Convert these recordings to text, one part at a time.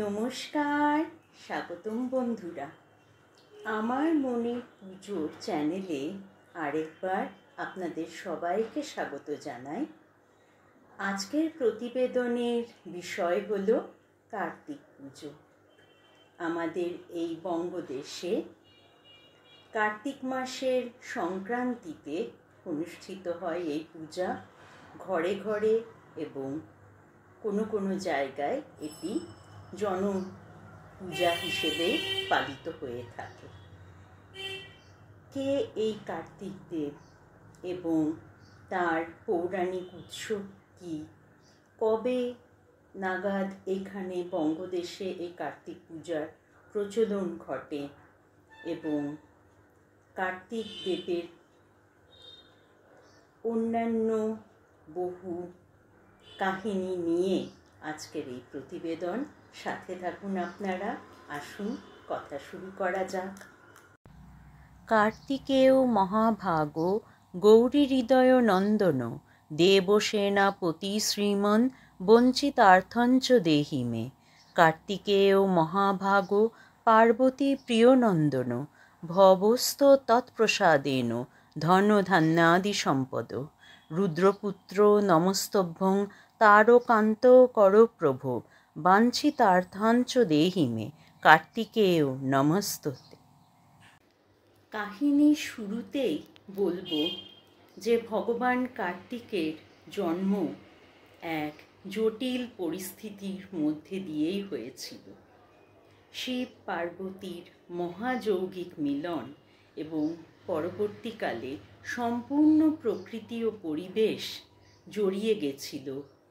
নমস্কার, স্বাগতম বন্ধুরা। আমার মনের পুজোর চ্যানেলে আরেকবার আপনাদের সবাইকে স্বাগত জানাই। আজকের প্রতিবেদনের বিষয় হলো কার্তিক পুজো। আমাদের এই বঙ্গদেশে কার্তিক মাসের সংক্রান্তিতে অনুষ্ঠিত হয় এই পূজা ঘরে ঘরে, এবং কোনো কোনো জায়গায় এটি জন পূজা হিসেবে পালিত হয়ে থাকে। কে এই কার্তিক দেব এবং তার পৌরাণিক উৎস কি, কবে নাগাদ এখানে বঙ্গদেশে এই কার্তিক পূজার প্রচলন ঘটে, এবং কার্তিক দেবের অন্যান্য বহু কাহিনী নিয়ে আজকের এই প্রতিবেদন। সাথে থাকুন আপনারা। আসুন কথা শুরু করা যাক। কার্তিকেয় মহাভাগ গৌরী হৃদয় নন্দন দেবসেনাপতি শ্রীমন বঞ্চিতার্থঞ্চ দেহি মে। কার্তিকেয় মহাভাগ পার্বতী প্রিয়নন্দন ভবস্থ তৎপ্রসাদেন ধন ধান্যাদি সম্পদ। রুদ্রপুত্র নমস্তভ্যং তারকান্ত কর প্রভো বাঞ্ছিতার্থাঞ্চ দেহি মে। কার্তিকেয় নমস্তুতে। কাহিনীর শুরুতেই বলবো যে ভগবান কার্তিকের জন্ম এক জটিল পরিস্থিতির মধ্যে দিয়েই হয়েছিল। শিব পার্বতীর মহাযৌগিক মিলন এবং পরবর্তীকালে সম্পূর্ণ প্রকৃতি ও পরিবেশ জড়িয়ে গেছিল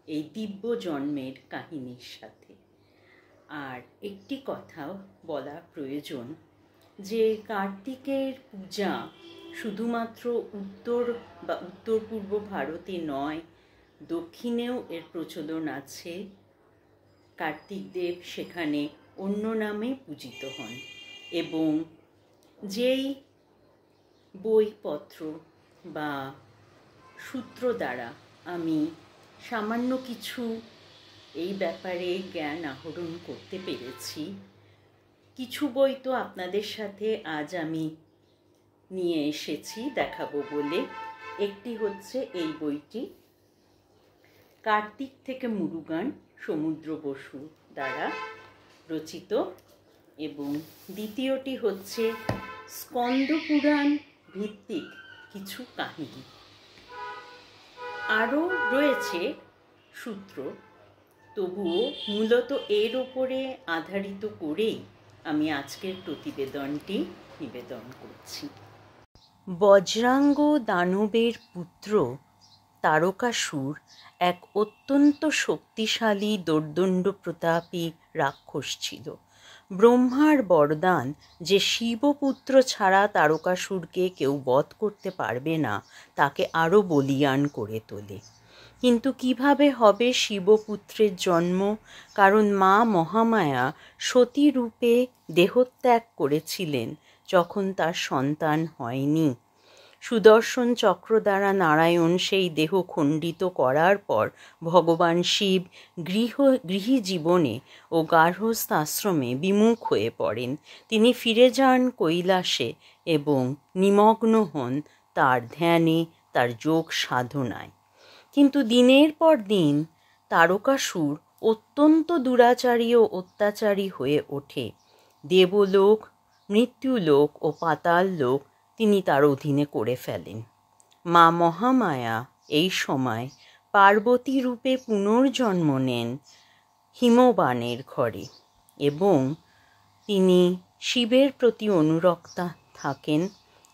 এই দিব্য জন্মের কাহিনীর সাথে। আর একটি কথাও বলা প্রয়োজন যে কার্তিকের পূজা শুধুমাত্র উত্তর বা উত্তর পূর্ব ভারতে নয়, দক্ষিণেও এর প্রচলন আছে। কার্তিক দেব সেখানে অন্য নামে পূজিত হন, এবং যেই বইপত্র বা সূত্র দ্বারা আমি সামান্য কিছু এই ব্যাপারে জ্ঞান আহরণ করতে পেরেছি, কিছু বই তো আপনাদের সাথে আজ আমি নিয়ে এসেছি দেখাবো বলে। একটি হচ্ছে এই বইটি, কার্তিক থেকে মুরুগান, সমুদ্র বসু দ্বারা রচিত, এবং দ্বিতীয়টি হচ্ছে স্কন্দ পুরাণ ভিত্তিক কিছু কাহিনী। আরও রয়েছে সূত্র, তবুও মূলত এর ওপরে আধারিত করেই আমি আজকের প্রতিবেদনটি নিবেদন করছি। বজ্রাঙ্গ দানবের পুত্র তারকাসুর এক অত্যন্ত শক্তিশালী দোর্দণ্ড প্রতাপী রাক্ষস ছিল। ব্রহ্মার বরদান যে শিবপুত্র ছাড়া তারকাসুরকে কেউ বধ করতে পারবে না তাকে আরও বলীয়ান করে তোলে। কিন্তু কিভাবে হবে শিবপুত্রের জন্ম? কারণ মা মহামায়া সতী রূপে দেহত্যাগ করেছিলেন যখন তার সন্তান হয়নি। সুদর্শন চক্র দ্বারা নারায়ণ সেই দেহ খণ্ডিত করার পর ভগবান শিব গৃহী জীবনে ও গার্হস্থ আশ্রমে বিমুখ হয়ে পড়েন। তিনি ফিরে যান কৈলাসে এবং নিমগ্ন হন তার ধ্যানে, তার যোগ সাধনায়। কিন্তু দিনের পর দিন তারকাসুর অত্যন্ত দুরাচারী ও অত্যাচারী হয়ে ওঠে। দেবলোক, মৃত্যুলোক ও পাতাল লোক তিনি তার অধীনে করে ফেলেন। মা মহামায়া এই সময় পার্বতী রূপে পুনর্জন্ম নেন হিমবানের ঘরে, এবং তিনি শিবের প্রতি অনুরক্তা থাকেন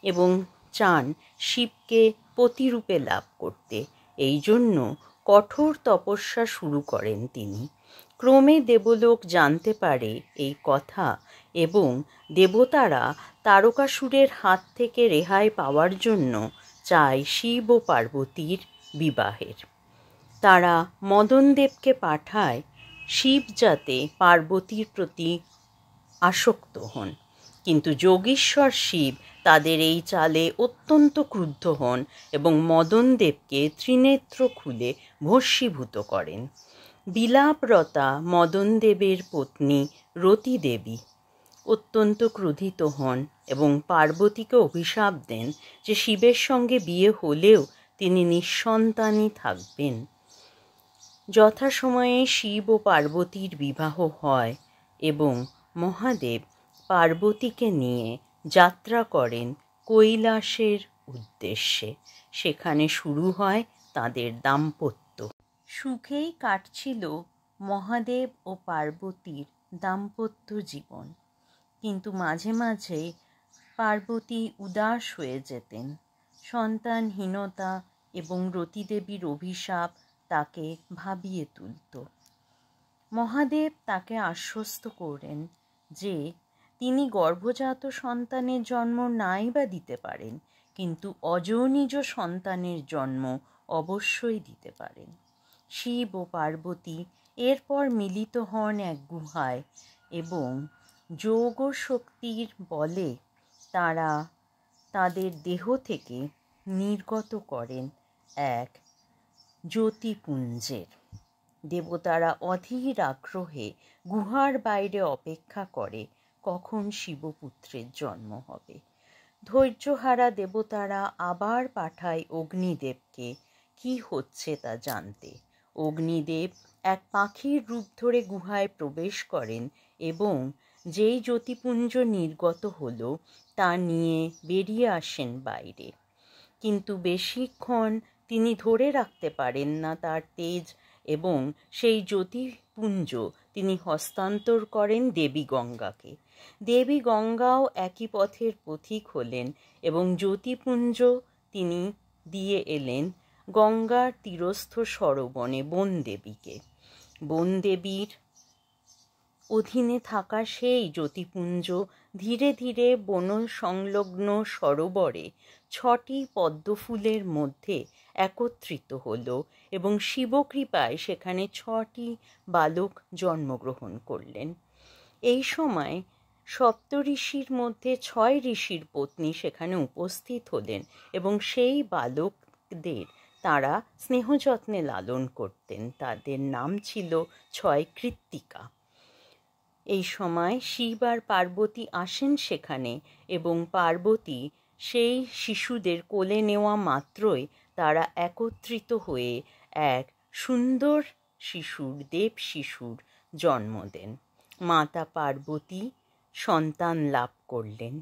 এবং চান শিবকে পতিরূপে লাভ করতে। এই জন্য কঠোর তপস্যা শুরু করেন তিনি। ক্রমে দেবলোক জানতে পারে এই কথা, এবং দেবতারা তারকাসুরের হাত থেকে রেহাই পাওয়ার জন্য চায় শিব ও পার্বতীর বিবাহের। তারা মদনদেবকে পাঠায় শিব যাতে পার্বতীর প্রতি আসক্ত হন, কিন্তু যোগীশ্বর শিব তাদের এই চালে অত্যন্ত ক্রুদ্ধ হন এবং মদনদেবকে ত্রিনেত্র খুলে ভস্মীভূত করেন। বিলাপরতা মদনদেবের পত্নী রতি দেবী অত্যন্ত ক্রোধিত হন এবং পার্বতীকে অভিশাপ দেন যে শিবের সঙ্গে বিয়ে হলেও তিনি নিঃসন্তানই থাকবেন। যথাসময়ে শিব ও পার্বতীর বিবাহ হয় এবং মহাদেব পার্বতীকে নিয়ে যাত্রা করেন কৈলাসের উদ্দেশ্যে। সেখানে শুরু হয় তাদের দাম্পত্য। সুখেই কাটছিল মহাদেব ও পার্বতীর দাম্পত্য জীবন, কিন্তু মাঝে মাঝে পার্বতী উদাস হয়ে যেতেন। সন্তানহীনতা এবং রতিদেবীর অভিশাপ তাকে ভাবিয়ে তুলত। মহাদেব তাকে আশ্বস্ত করেন যে তিনি গর্ভজাত সন্তানের জন্ম নাই বা দিতে পারেন, কিন্তু অযৌনিজ সন্তানের জন্ম অবশ্যই দিতে পারেন। শিব ও পার্বতী এরপর মিলিত হন এক গুহায় এবং যোগ শক্তির বলে তারা তাদের দেহ থেকে নির্গত করেন এক জ্যোতিপুঞ্জের। দেবতারা অধীর আগ্রহে গুহার বাইরে অপেক্ষা করে কখন শিবপুত্রের জন্ম হবে। ধৈর্যহারা দেবতারা আবার পাঠায় অগ্নিদেবকে কি হচ্ছে তা জানতে। অগ্নিদেব এক পাখির রূপ ধরে গুহায় প্রবেশ করেন এবং যেই জ্যোতিপুঞ্জ নির্গত হলো তা নিয়ে বেরিয়ে আসেন বাইরে, কিন্তু বেশিক্ষণ তিনি ধরে রাখতে পারেন না তার তেজ এবং সেই জ্যোতিপুঞ্জ তিনি হস্তান্তর করেন দেবী গঙ্গাকে। দেবী গঙ্গাও একই পথের পথিক হলেন এবং জ্যোতিপুঞ্জ তিনি দিয়ে এলেন গঙ্গার তীরস্থ সরবনে বনদেবীকে। বনদেবীর অধীনে থাকা সেই জ্যোতিপুঞ্জ ধীরে ধীরে বন সংলগ্ন সরোবরে 6টি পদ্মফুলের মধ্যে একত্রিত হল এবং শিবকৃপায় সেখানে 6টি বালক জন্মগ্রহণ করলেন। এই সময় সপ্তঋষির মধ্যে 6 ঋষির পত্নী সেখানে উপস্থিত হলেন এবং সেই বালকদের তারা স্নেহযত্নে লালন করতেন। তাদের নাম ছিল 6 কৃত্তিকা। এই সময় শিব আর পার্বতী আসেন সেখানে এবং পার্বতী সেই শিশুদের কোলে নেওয়া মাত্রই তারা একত্রিত হয়ে এক সুন্দর শিশুর দেব শিশুর জন্ম দেন। মাতা পার্বতী সন্তান লাভ করলেন,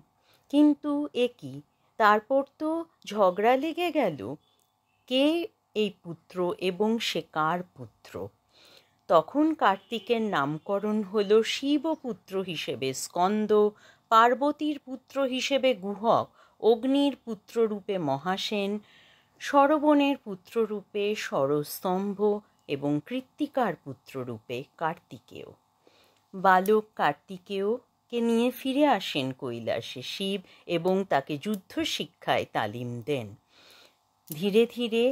কিন্তু কি তারপর তো ঝগড়া লেগে গেল কে এই পুত্র এবং সে কার পুত্র। তখন কার্তিকের নামকরণ হল শিবপুত্র হিসেবে স্কন্দ, পার্বতীর পুত্র হিসেবে গুহক, অগ্নির পুত্ররূপে মহাসেন, সরবনের পুত্ররূপে সরস্তম্ভ এবং কৃত্তিকার পুত্ররূপে কার্তিকেয়। বালক কার্তিকেয়কে নিয়ে ফিরে আসেন কৈলাসে শিব এবং তাকে যুদ্ধ শিক্ষায় তালিম দেন। ধীরে ধীরে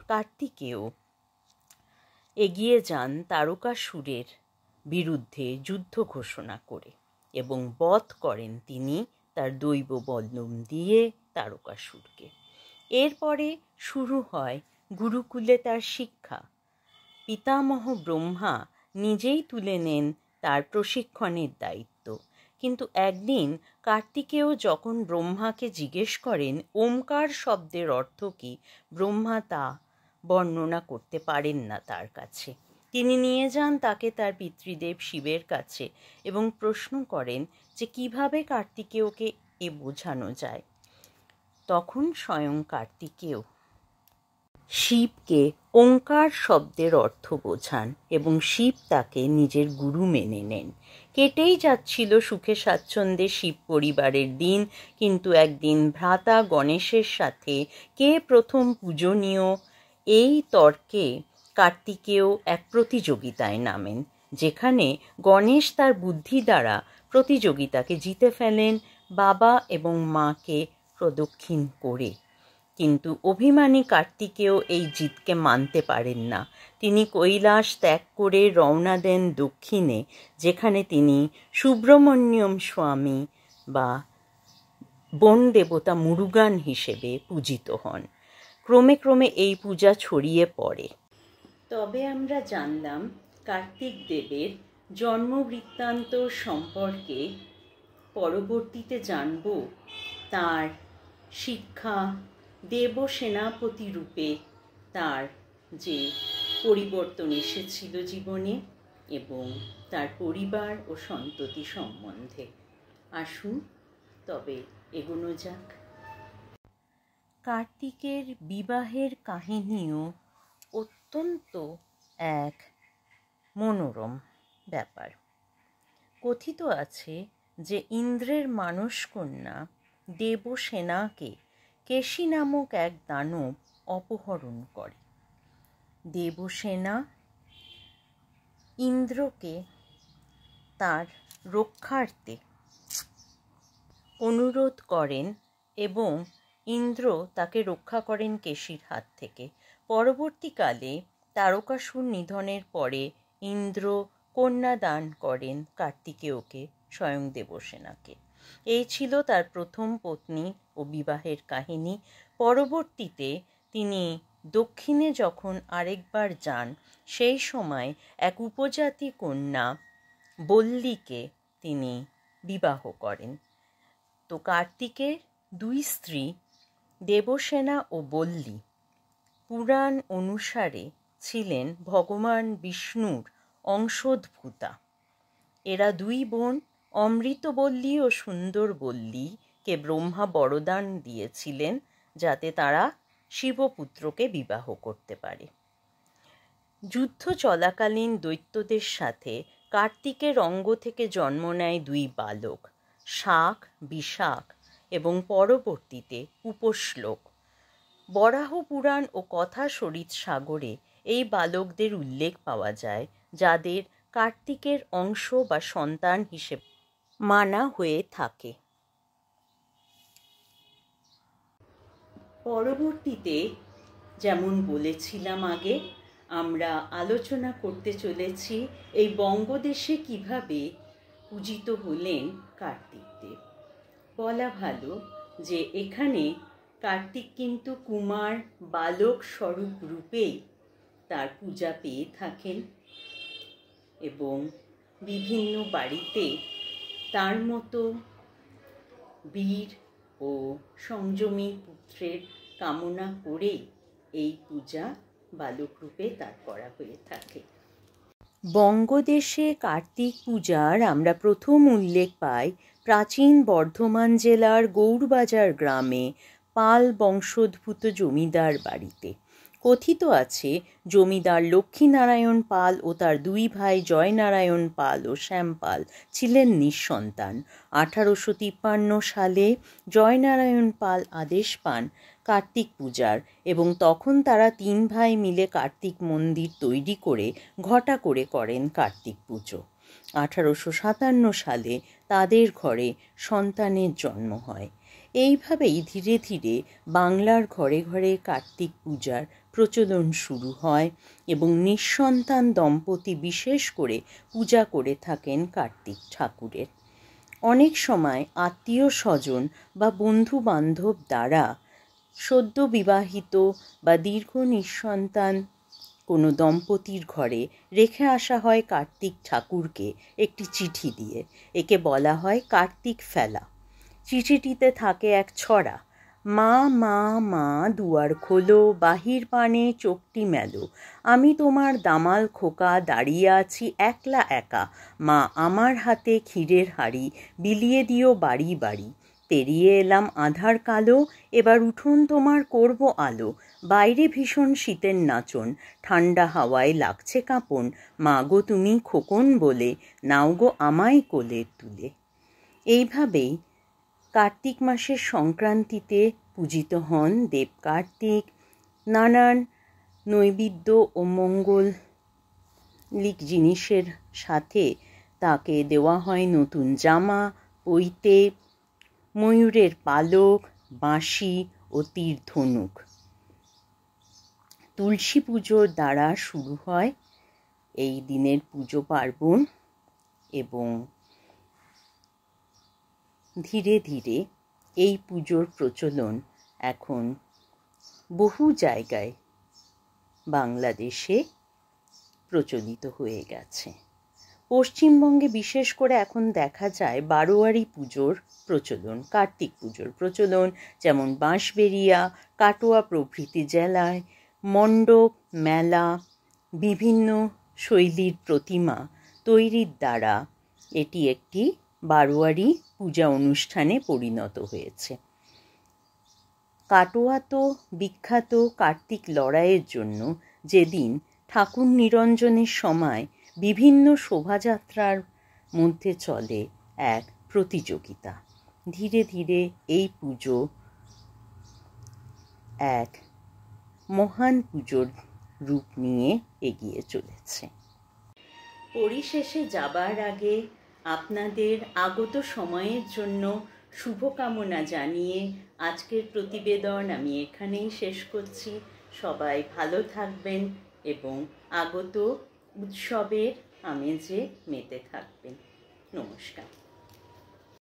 কার্তিকেয় এগিয়ে যান তারকাসুরের বিরুদ্ধে যুদ্ধ ঘোষণা করে এবং বধ করেন তিনি তার দৈব বল্লম দিয়ে তারকাসুরকে। এরপরে শুরু হয় গুরুকুলে তার শিক্ষা। পিতামহ ব্রহ্মা নিজেই তুলে নেন তার প্রশিক্ষণের দায়িত্ব, কিন্তু একদিন কার্তিকেয় যখন ব্রহ্মাকে জিজ্ঞেস করেন ওমকার শব্দের অর্থ কী, ব্রহ্মা তা বর্ণনা করতে পারেন না তার কাছে। তিনি নিয়ে যান তাকে তার পিতৃদেব শিবের কাছে এবং প্রশ্ন করেন যে কিভাবে কার্তিকেয়কে এ বোঝানো যায়। তখন স্বয়ং কার্তিকেয় শিবকে ওঙ্কার শব্দের অর্থ বোঝান এবং শিব তাকে নিজের গুরু মেনে নেন। কেটেই যাচ্ছিল সুখে স্বাচ্ছন্দ্যে শিব পরিবারের দিন, কিন্তু একদিন ভ্রাতা গণেশের সাথে কে প্রথম পূজনীয় এই তর্কে কার্তিকেয় এক প্রতিযোগিতায় নামেন, যেখানে গণেশ তার বুদ্ধি দ্বারা প্রতিযোগিতাকে জিতে ফেলেন বাবা এবং মাকে প্রদক্ষিণ করে। কিন্তু অভিমানী কার্তিকেয় এই জিতকে মানতে পারেন না। তিনি কৈলাস ত্যাগ করে রওনা দেন দক্ষিণে, যেখানে তিনি সুব্রমণ্যম স্বামী বা বন দেবতা মুরুগান হিসেবে পূজিত হন। ক্রমে ক্রমে এই পূজা ছড়িয়ে পড়ে। তবে আমরা জানলাম কার্তিক দেবের জন্মবৃত্তান্ত সম্পর্কে। পরবর্তীতে জানব তার শিক্ষা, দেব সেনাপতি রূপে তার যে পরিবর্তন এসেছিল জীবনে, এবং তার পরিবার ও সন্ততি সম্বন্ধে। আসুন তবে এগোনো যাক। কার্তিকের বিবাহের কাহিনীও অত্যন্ত এক মনোরম ব্যাপার। কথিত আছে যে ইন্দ্রের মানসকন্যা দেবসেনাকে কেশী নামক এক দানব অপহরণ করে। দেবসেনা ইন্দ্রকে তার রক্ষার্থে অনুরোধ করেন এবং ইন্দ্র তাকে রক্ষা করেন কেশীর হাত থেকে। পরবর্তীকালে তারকাসুর নিধনের পরে ইন্দ্র কন্যা দান করেন কার্তিকেয়কে, স্বয়ং দেবসেনাকে। এই ছিল তার প্রথম পত্নী ও বিবাহের কাহিনী। পরবর্তীতে তিনি দক্ষিণে যখন আরেকবার যান, সেই সময় এক উপজাতি কন্যা বল্লীকে তিনি বিবাহ করেন। তো কার্তিকের দুই স্ত্রী দেবসেনা ও বল্লী পুরাণ অনুসারে ছিলেন ভগবান বিষ্ণুর অংশোদ্ভূতা। এরা দুই বোন অমৃতবল্লী ও সুন্দরবল্লীকে ব্রহ্মা বরদান দিয়েছিলেন যাতে তারা শিবপুত্রকে বিবাহ করতে পারে। যুদ্ধ চলাকালীন দৈত্যদের সাথে কার্তিকের অঙ্গ থেকে জন্ম নেয় দুই বালক, শাক, বিশাখ এবং পরবর্তীতে উপশ্লোক। বরাহ পুরাণ ও কথা সরিৎ সাগরে এই বালকদের উল্লেখ পাওয়া যায়, যাদের কার্তিকের অংশ বা সন্তান হিসেবে মানা হয়ে থাকে। পরবর্তীতে যেমন বলেছিলাম আগে, আমরা আলোচনা করতে চলেছি এই বঙ্গদেশে কিভাবে পূজিত হলেন কার্তিক দেব। বলা ভালো যে এখানে কার্তিক কিন্তু কুমার বালক স্বরূপ রূপেই তার পূজা পেয়ে থাকেন, এবং বিভিন্ন বাড়িতে তার মতো বীর ও সংযমী পুত্রের কামনা করেই এই পূজা বালক রূপে তার করা হয়ে থাকে। বঙ্গদেশে কার্তিক পূজার আমরা প্রথম উল্লেখ পাই প্রাচীন বর্ধমান জেলার গৌড়বাজার গ্রামে পাল বংশোদ্ভূত জমিদার বাড়িতে। কথিত আছে জমিদার লক্ষ্মীনারায়ণ পাল ও তার দুই ভাই জয়নারায়ণ পাল ও শ্যামপাল ছিলেন নিঃসন্তান। 1853 সালে জয়নারায়ণ পাল আদেশ পান কার্তিক পূজার, এবং তখন তারা তিন ভাই মিলে কার্তিক মন্দির তৈরি করে ঘটা করে করেন কার্তিক পুজো। 1857 সালে তাদের ঘরে সন্তানের জন্ম হয়। এইভাবেই ধীরে ধীরে বাংলার ঘরে ঘরে কার্তিক পূজার প্রচলন শুরু হয়, এবং নিঃসন্তান দম্পতি বিশেষ করে পূজা করে থাকেন কার্তিক ঠাকুরের। অনেক সময় আত্মীয় স্বজন বা বন্ধু বান্ধব দ্বারা সদ্য বিবাহিত বা দীর্ঘ নিঃসন্তান কোনো দম্পতির ঘরে রেখে আসা হয় কার্তিক ঠাকুরকে একটি চিঠি দিয়ে। একে বলা হয় কার্তিক ফেলা। চিঠিটিতে থাকে এক ছড়া, মা মা মা দুয়ার খোলো, বাহির পানে চোখটি মেলো, আমি তোমার দামাল খোকা দাঁড়িয়ে আছি একলা একা, মা আমার হাতে ক্ষীরের হাঁড়ি, বিলিয়ে দিও বাড়ি বাড়ি, পেরিয়ে এলাম আধার কালো, এবার উঠোন তোমার করব আলো, বাইরে ভীষণ শীতের নাচন, ঠান্ডা হাওয়ায় লাগছে কাঁপন, মা গো তুমি খোকন বলে নাও গো আমায় কোলে তুলে। এইভাবেই কার্তিক মাসের সংক্রান্তিতে পূজিত হন দেব কার্তিক। নানান নৈবেদ্য ও মঙ্গলিক জিনিসের সাথে তাকে দেওয়া হয় নতুন জামা, পৈতে, ময়ূরের পালক, বাঁশি ও তীর ধনুক। তুলসী পুজোর দ্বারা শুরু হয় এই দিনের পুজো পার্বণ, এবং ধীরে ধীরে এই পুজোর প্রচলন এখন বহু জায়গায় বাংলাদেশে প্রচলিত হয়ে গেছে। পশ্চিমবঙ্গে বিশেষ করে এখন দেখা যায় বারোয়ারি পুজোর প্রচলন, কার্তিক পুজোর প্রচলন, যেমন বাঁশবেড়িয়া, কাটোয়া প্রভৃতি জেলায় মণ্ডপ, মেলা, বিভিন্ন শৈলীর প্রতিমা তৈরির দ্বারা এটি একটি বারোয়ারি পূজা অনুষ্ঠানে পরিণত হয়েছে। কাটোয়া তো বিখ্যাত কার্তিক লড়াইয়ের জন্য, যেদিন ঠাকুর নিরঞ্জনের সময় বিভিন্ন শোভাযাত্রার মধ্যে চলে এক প্রতিযোগিতা। ধীরে ধীরে এই পুজো এক মহান পুজোর রূপ নিয়ে এগিয়ে চলেছে। পরিশেষে যাবার আগে আপনাদের আগত সময়ের জন্য শুভকামনা জানিয়ে আজকের প্রতিবেদন আমি এখানেই শেষ করছি। সবাই ভালো থাকবেন এবং আগত উৎসবের আমেজে মেতে থাকবেন। নমস্কার।